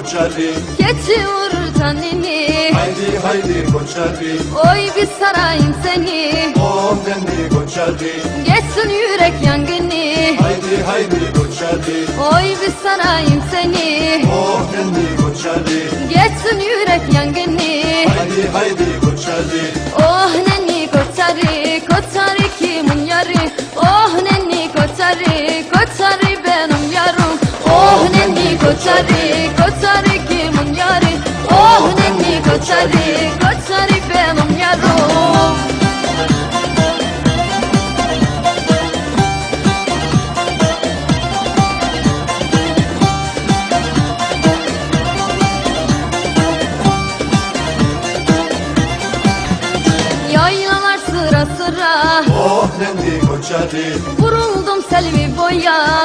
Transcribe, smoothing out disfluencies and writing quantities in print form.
koçarı, Geçiyor canini. haydi haydi koçarı, Oy bir sarayım seni. oh nenni koçarı, Geçsin yürek yangını. haydi haydi koçarı, Oy bir sarayım seni. oh nenni koçarı, Geçsin yürek yangını. haydi haydi koçarı, Oh nenni koçarı, koçarı kimin yarı? Oh nenni koçarı, koçarı benim yarım. Oh nenni koçarı, koçarı kimin yarı? Oh nenni koçarı, koçarı benim yarım. Yaylalar sıra sıra, oh nenni koçarı, vuruldum selvi boya.